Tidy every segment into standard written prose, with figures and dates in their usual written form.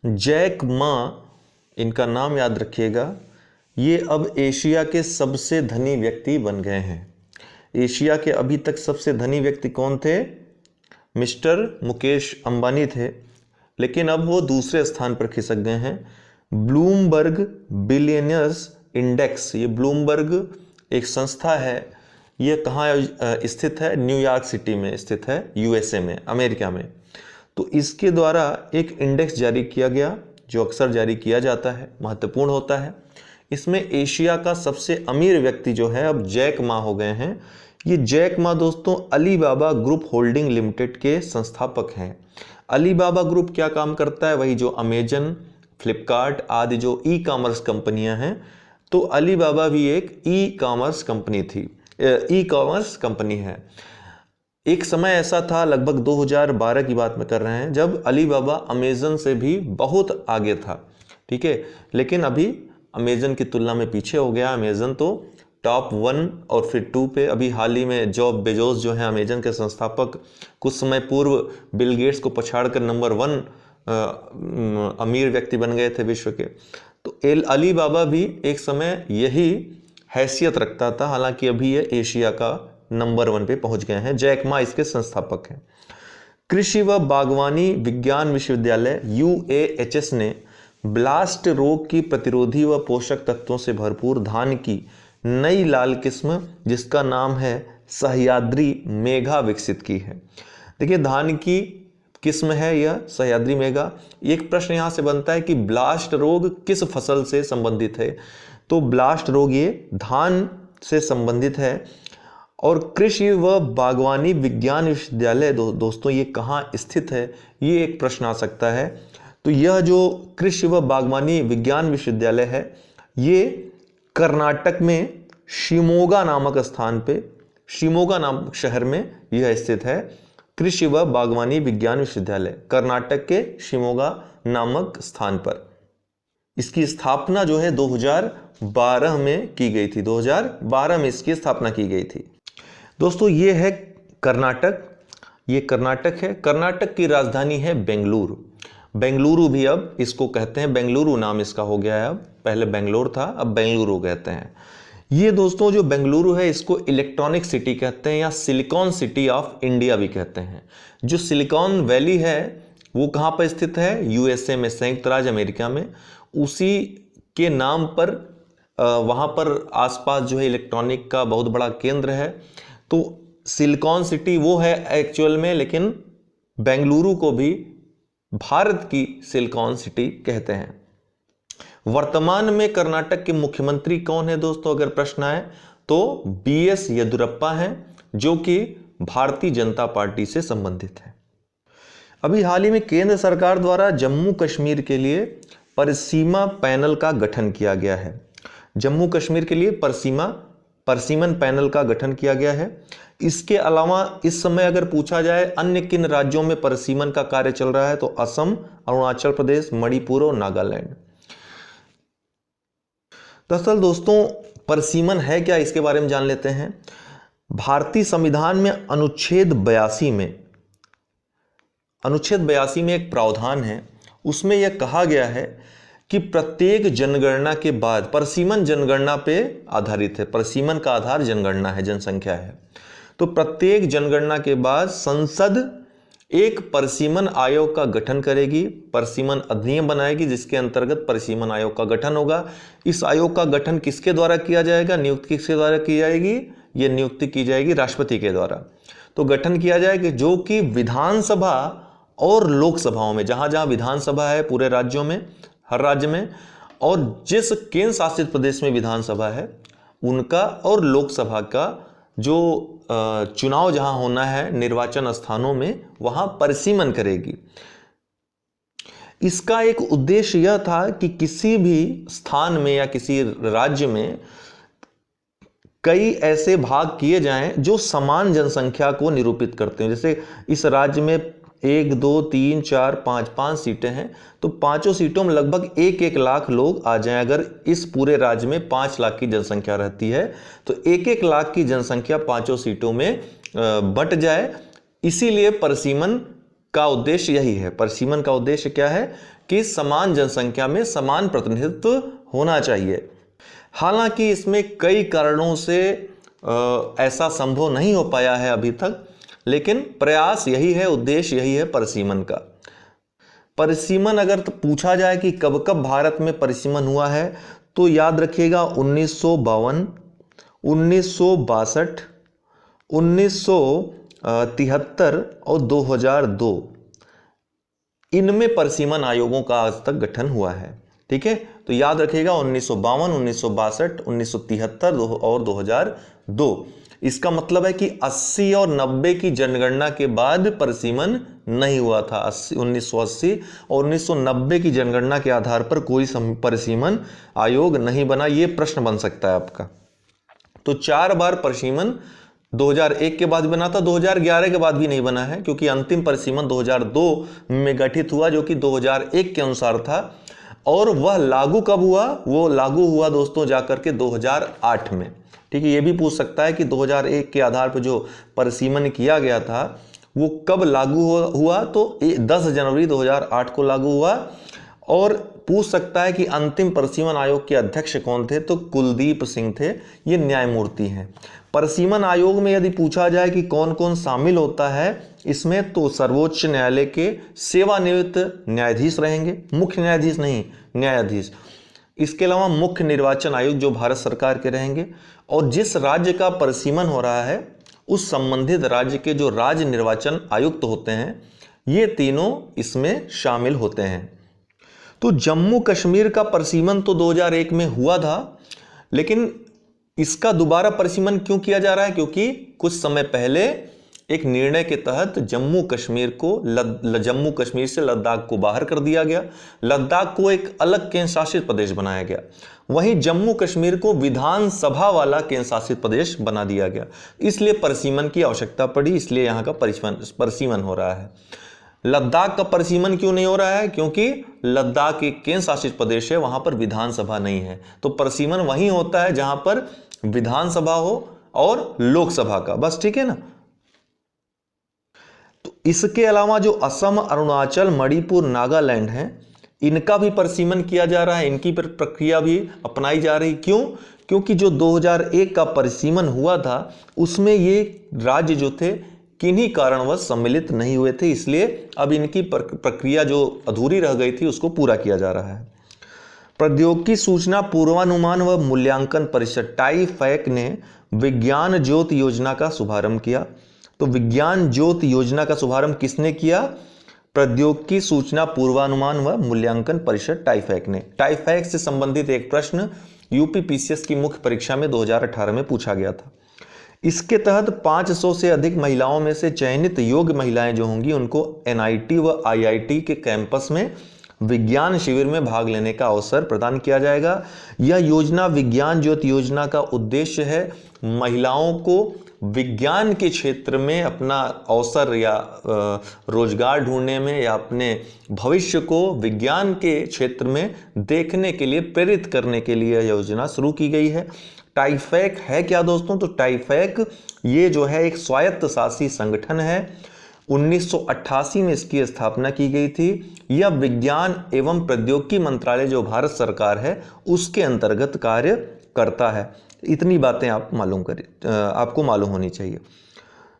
Jack Ma, इनका नाम याद रखिएगा, ये अब एशिया के सबसे धनी व्यक्ति बन गए हैं। एशिया के अभी तक सबसे धनी व्यक्ति कौन थे? मिस्टर मुकेश अंबानी थे, लेकिन अब वो दूसरे स्थान पर खिसक गए हैं। ब्लूमबर्ग बिलियनियर्स इंडेक्स, ये ब्लूमबर्ग एक संस्था है, ये कहाँ स्थित है? न्यूयॉर्क सिटी में स्थित है, यूएसए में, अमेरिका में। तो इसके द्वारा एक इंडेक्स जारी किया गया, जो अक्सर जारी किया जाता है, महत्वपूर्ण होता है। इसमें एशिया का सबसे अमीर व्यक्ति जो है अब जैक मा हो गए हैं। ये जैक मा दोस्तों अलीबाबा ग्रुप होल्डिंग लिमिटेड के संस्थापक हैं। अलीबाबा ग्रुप क्या काम करता है? वही जो अमेजन, फ्लिपकार्ट आदि जो ई कॉमर्स कंपनियां हैं, तो अलीबाबा भी एक ई कॉमर्स कंपनी थी, ई कॉमर्स कंपनी है। एक समय ऐसा था, लगभग 2012 की बात में कर रहे हैं, जब अलीबाबा अमेजन से भी बहुत आगे था, ठीक है। लेकिन अभी अमेजन की तुलना में पीछे हो गया। अमेजन तो टॉप 1 और फिर 2 पे, अभी हाल ही में जॉब बेजोस जो है अमेजन के संस्थापक, कुछ समय पूर्व बिल गेट्स को पछाड़कर नंबर 1 अमीर व्यक्ति बन गए थे विश्व के। तो अलीबाबा भी एक समय यही हैसियत रखता था, हालांकि अभी ये एशिया का नंबर 1 पे पहुंच गए हैं। जैक मा इसके संस्थापक हैं। कृषि व बागवानी विज्ञान विश्वविद्यालय UAHS ने ब्लास्ट रोग की प्रतिरोधी व पोषक तत्वों से भरपूर धान की नई लाल किस्म, जिसका नाम है सह्याद्री मेघा, विकसित की है। देखिए, धान की किस्म है यह सह्याद्री मेघा। एक प्रश्न यहां से बनता है कि ब्लास्ट रोग किस फसल से संबंधित है? तो ब्लास्ट रोग ये धान से संबंधित है। और कृषि व बागवानी विज्ञान विश्वविद्यालय दोस्तों ये कहाँ स्थित है? ये एक प्रश्न आ सकता है। तो यह जो कृषि व बागवानी विज्ञान विश्वविद्यालय है, ये कर्नाटक में शिमोगा नामक स्थान पे, शिमोगा नामक शहर में यह स्थित है। कृषि व बागवानी विज्ञान विश्वविद्यालय कर्नाटक के शिमोगा नामक स्थान पर। इसकी स्थापना जो है 2012 में की गई थी, 2012 में इसकी स्थापना की गई थी। दोस्तों ये है कर्नाटक, ये कर्नाटक है। कर्नाटक की राजधानी है बेंगलुरु। बेंगलुरु भी अब इसको कहते हैं, बेंगलुरु नाम इसका हो गया है अब, पहले बेंगलोर था, अब बेंगलुरु कहते हैं। ये दोस्तों जो बेंगलुरु है, इसको इलेक्ट्रॉनिक सिटी कहते हैं या सिलिकॉन सिटी ऑफ इंडिया भी कहते हैं। जो सिलिकॉन वैली है वो कहाँ पर स्थित है? यूएसए में, संयुक्त राज्य अमेरिका में। उसी के नाम पर वहाँ पर आसपास जो है इलेक्ट्रॉनिक का बहुत बड़ा केंद्र है। तो सिलिकॉन सिटी वो है एक्चुअल में, लेकिन बेंगलुरु को भी भारत की सिलिकॉन सिटी कहते हैं। वर्तमान में कर्नाटक के मुख्यमंत्री कौन है दोस्तों? अगर प्रश्न आए तो BS येदुरप्पा हैं, जो कि भारतीय जनता पार्टी से संबंधित है। अभी हाल ही में केंद्र सरकार द्वारा जम्मू कश्मीर के लिए परिसीमा पैनल का गठन किया गया है। जम्मू कश्मीर के लिए परसीमन पैनल का गठन किया गया है। इसके अलावा इस समय अगर पूछा जाए अन्य किन राज्यों में परसीमन का कार्य चल रहा है, तो असम, अरुणाचल प्रदेश, मणिपुर और नागालैंड। दरअसल दोस्तों परसीमन है क्या, इसके बारे में जान लेते हैं। भारतीय संविधान में अनुच्छेद 82 में एक प्रावधान है, उसमें यह कहा गया है कि प्रत्येक जनगणना के बाद, परसीमन जनगणना पे आधारित है, परसीमन का आधार जनगणना है, जनसंख्या है। तो प्रत्येक जनगणना के बाद संसद एक परसीमन आयोग का गठन करेगी, परसीमन अधिनियम बनाएगी, जिसके अंतर्गत परसीमन आयोग का गठन होगा। इस आयोग का गठन किसके द्वारा किया जाएगा? नियुक्ति किसके द्वारा की जाएगी? ये नियुक्ति की जाएगी राष्ट्रपति के द्वारा। तो गठन किया जाएगा, जो कि विधानसभा और लोकसभाओं में, जहां जहां विधानसभा है पूरे राज्यों में, हर राज्य में, और जिस केंद्र शासित प्रदेश में विधानसभा है उनका और लोकसभा का जो चुनाव जहां होना है निर्वाचन स्थानों में, वहां परसीमन करेगी। इसका एक उद्देश्य यह था कि किसी भी स्थान में या किसी राज्य में कई ऐसे भाग किए जाएं जो समान जनसंख्या को निरूपित करते हैं। जैसे इस राज्य में 1, 2, 3, 4, 5 सीटें हैं, तो पांचों सीटों में लगभग 1-1 लाख लोग आ जाएं। अगर इस पूरे राज्य में 5 लाख की जनसंख्या रहती है, तो 1-1 लाख की जनसंख्या पांचों सीटों में बंट जाए। इसीलिए परसीमन का उद्देश्य यही है। परसीमन का उद्देश्य क्या है? कि समान जनसंख्या में समान प्रतिनिधित्व होना चाहिए। हालांकि इसमें कई कारणों से ऐसा संभव नहीं हो पाया है अभी तक, लेकिन प्रयास यही है, उद्देश्य यही है परिसीमन का। परिसीमन अगर तो पूछा जाए कि कब कब भारत में परिसीमन हुआ है, तो याद रखिएगा 1952, 1962, 1973 और 2002, इनमें परिसीमन आयोगों का आज तक गठन हुआ है। ठीक है, तो याद रखिएगा 1952, 1962, 1973 और 2002। इसका मतलब है कि 80 और 90 की जनगणना के बाद परिसीमन नहीं हुआ था। 1980 और 1990 की जनगणना के आधार पर कोई परिसीमन आयोग नहीं बना। यह प्रश्न बन सकता है आपका। तो 4 बार परिसीमन 2001 के बाद बना था, 2011 के बाद भी नहीं बना है, क्योंकि अंतिम परिसीमन 2002 में गठित हुआ, जो कि 2001 के अनुसार था। और वह लागू कब हुआ? वो लागू हुआ दोस्तों जाकर के 2008 में। ठीक है, ये भी पूछ सकता है कि 2001 के आधार पर जो परिसीमन किया गया था वो कब लागू हुआ? तो 10 जनवरी 2008 को लागू हुआ। और पूछ सकता है कि अंतिम परिसीमन आयोग के अध्यक्ष कौन थे? तो कुलदीप सिंह थे, ये न्यायमूर्ति हैं। परिसीमन आयोग में यदि पूछा जाए कि कौन कौन शामिल होता है इसमें, तो सर्वोच्च न्यायालय के सेवानिवृत्त न्यायाधीश रहेंगे, मुख्य न्यायाधीश नहीं, न्यायाधीश। इसके अलावा मुख्य निर्वाचन आयुक्त जो भारत सरकार के रहेंगे, और जिस राज्य का परिसीमन हो रहा है उस संबंधित राज्य के जो राज्य निर्वाचन आयुक्त होते हैं, ये तीनों इसमें शामिल होते हैं। तो जम्मू कश्मीर का परिसीमन तो 2001 में हुआ था, लेकिन इसका दोबारा परिसीमन क्यों किया जा रहा है? क्योंकि कुछ समय पहले एक निर्णय के तहत जम्मू कश्मीर से लद्दाख को बाहर कर दिया गया, लद्दाख को एक अलग केंद्र शासित प्रदेश बनाया गया, वहीं जम्मू कश्मीर को विधानसभा वाला केंद्र शासित प्रदेश बना दिया गया। इसलिए परिसीमन की आवश्यकता पड़ी, इसलिए यहाँ का परिसीमन हो रहा है। लद्दाख का परिसीमन क्यों नहीं हो रहा है? क्योंकि लद्दाख एक केंद्र शासित प्रदेश है, वहां पर विधानसभा नहीं है। तो परिसीमन वहीं होता है जहां पर विधानसभा हो और लोकसभा का, बस। ठीक है ना। तो इसके अलावा जो असम, अरुणाचल, मणिपुर, नागालैंड है, इनका भी परिसीमन किया जा रहा है, इनकी प्रक्रिया भी अपनाई जा रही। क्यों? क्योंकि जो 2001 का परिसीमन हुआ था उसमें ये राज्य जो थे किन्हीं कारणवश सम्मिलित नहीं हुए थे, इसलिए अब इनकी प्रक्रिया जो अधूरी रह गई थी उसको पूरा किया जा रहा है। प्रौद्योगिकी सूचना पूर्वानुमान व मूल्यांकन परिषद टाइफैक ने विज्ञान ज्योति योजना का शुभारंभ किया। तो विज्ञान ज्योति योजना का शुभारंभ किसने किया? प्रौद्योगिकी सूचना पूर्वानुमान व मूल्यांकन परिषद टाइफैक ने। टाइफैक से संबंधित एक प्रश्न यूपीपीसीएस की मुख्य परीक्षा में 2018 में पूछा गया था। इसके तहत 500 से अधिक महिलाओं में से चयनित योग्य महिलाएं जो होंगी उनको एनआईटी व आईआईटी के कैंपस में विज्ञान शिविर में भाग लेने का अवसर प्रदान किया जाएगा। यह योजना, विज्ञान ज्योति योजना का उद्देश्य है महिलाओं को विज्ञान के क्षेत्र में अपना अवसर या रोजगार ढूंढने में या अपने भविष्य को विज्ञान के क्षेत्र में देखने के लिए प्रेरित करने के लिए योजना शुरू की गई है। टाइफैक है क्या दोस्तों? तो टाइफैक ये जो है एक स्वायत्त शासी संगठन है। 1988 में इसकी स्थापना की गई थी। यह विज्ञान एवं प्रौद्योगिकी मंत्रालय जो भारत सरकार है उसके अंतर्गत कार्य करता है। इतनी बातें आपको मालूम होनी चाहिए।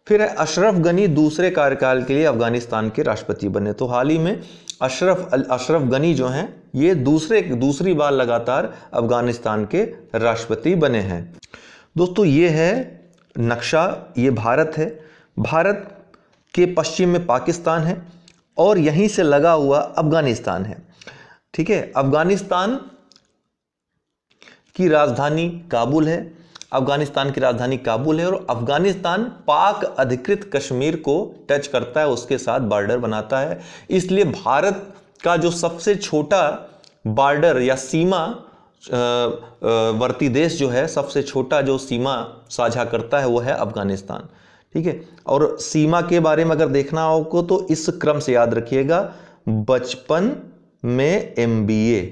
फिर है अशरफ गनी दूसरे कार्यकाल के लिए अफगानिस्तान के राष्ट्रपति बने। तो हाल ही में अशरफ गनी जो हैं ये दूसरी बार लगातार अफगानिस्तान के राष्ट्रपति बने हैं। दोस्तों ये है नक्शा, ये भारत है। भारत के पश्चिम में पाकिस्तान है और यहीं से लगा हुआ अफगानिस्तान है। ठीक है, अफगानिस्तान की राजधानी काबुल है। अफगानिस्तान की राजधानी काबुल है और अफगानिस्तान पाक अधिकृत कश्मीर को टच करता है, उसके साथ बॉर्डर बनाता है। इसलिए भारत का जो सबसे छोटा बॉर्डर या सीमा वर्ती देश जो है, सबसे छोटा जो सीमा साझा करता है वो है अफगानिस्तान। ठीक है, और सीमा के बारे में अगर देखना हो आपको तो इस क्रम से याद रखिएगा, बचपन में MBA।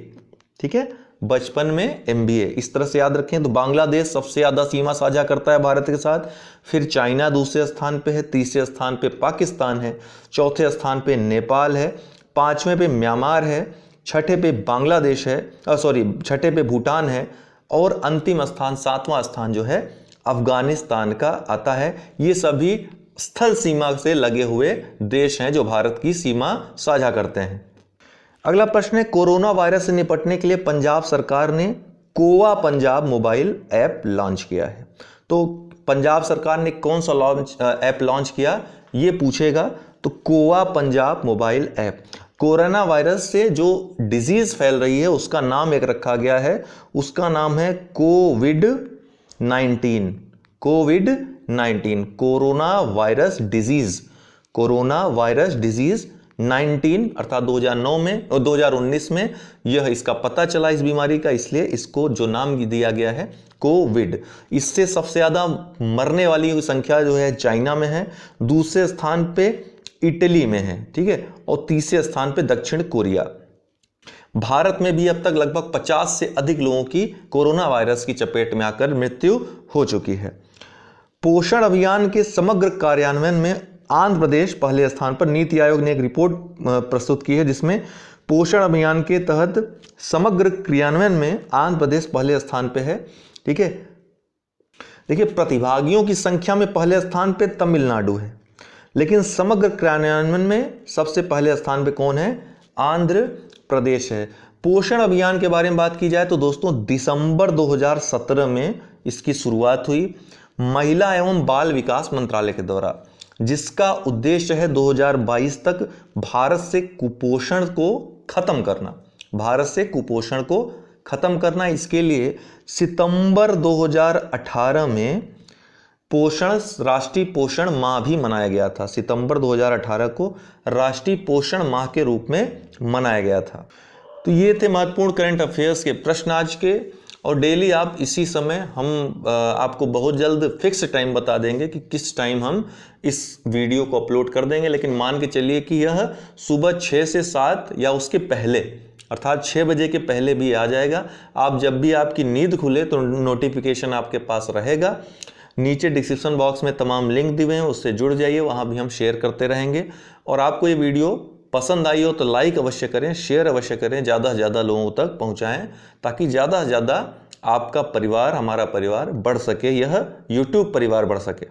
ठीक है, बचपन में MBA इस तरह से याद रखें। तो बांग्लादेश सबसे ज्यादा सीमा साझा करता है भारत के साथ, फिर चाइना दूसरे स्थान पे है, तीसरे स्थान पे पाकिस्तान है, चौथे स्थान पे नेपाल है, पांचवें पे म्यांमार है, छठे पे बांग्लादेश है, छठे पे भूटान है, और अंतिम स्थान 7वां स्थान जो है अफगानिस्तान का आता है। ये सभी स्थल सीमा से लगे हुए देश हैं जो भारत की सीमा साझा करते हैं। अगला प्रश्न है, कोरोना वायरस से निपटने के लिए पंजाब सरकार ने कोवा पंजाब मोबाइल ऐप लॉन्च किया है। तो पंजाब सरकार ने कौन सा ऐप लॉन्च किया ये पूछेगा, तो COVA Punjab mobile app. Corona virus से जो डिजीज फैल रही है उसका नाम एक रखा गया है, उसका नाम है कोविड-19। कोविड-19 कोरोना वायरस डिजीज 19 अर्थात 2009 में और 2019 में यह इसका पता चला इस बीमारी का, इसलिए इसको जो नाम दिया गया है कोविड। इससे सबसे ज़्यादा मरने वाली संख्या जो है चाइना में है, दूसरे स्थान पे इटली में है, ठीक है, और तीसरे स्थान पे दक्षिण कोरिया। भारत में भी अब तक लगभग 50 से अधिक लोगों की कोरोना वायरस की चपेट में आकर मृत्यु हो चुकी है। पोषण अभियान के समग्र कार्यान्वयन में आंध्र प्रदेश पहले स्थान पर। नीति आयोग ने एक रिपोर्ट प्रस्तुत की है जिसमें पोषण अभियान के तहत समग्र क्रियान्वयन में आंध्र प्रदेश पहले स्थान पे है, ठीक है। देखिए, प्रतिभागियों की संख्या में पहले स्थान पे तमिलनाडु है, लेकिन समग्र क्रियान्वयन में सबसे पहले स्थान पे कौन है? आंध्र प्रदेश है। पोषण अभियान के बारे में बात की जाए तो दोस्तों दिसंबर 2017 में इसकी शुरुआत हुई महिला एवं बाल विकास मंत्रालय के द्वारा, जिसका उद्देश्य है 2022 तक भारत से कुपोषण को खत्म करना। भारत से कुपोषण को खत्म करना, इसके लिए सितंबर 2018 में राष्ट्रीय पोषण माह भी मनाया गया था। सितंबर 2018 को राष्ट्रीय पोषण माह के रूप में मनाया गया था। तो ये थे महत्वपूर्ण करंट अफेयर्स के प्रश्न आज के, और डेली आप इसी समय हम आपको बहुत जल्द फिक्स टाइम बता देंगे कि किस टाइम हम इस वीडियो को अपलोड कर देंगे। लेकिन मान के चलिए कि यह सुबह 6 से 7 या उसके पहले अर्थात 6 बजे के पहले भी आ जाएगा। आप जब भी आपकी नींद खुले तो नोटिफिकेशन आपके पास रहेगा। नीचे डिस्क्रिप्शन बॉक्स में तमाम लिंक दिए हैं, उससे जुड़ जाइए, वहाँ भी हम शेयर करते रहेंगे। और आपको ये वीडियो पसंद आई हो तो लाइक अवश्य करें, शेयर अवश्य करें, ज़्यादा से ज़्यादा लोगों तक पहुँचाएं, ताकि ज़्यादा से ज़्यादा आपका परिवार, हमारा परिवार बढ़ सके, यह YouTube परिवार बढ़ सके।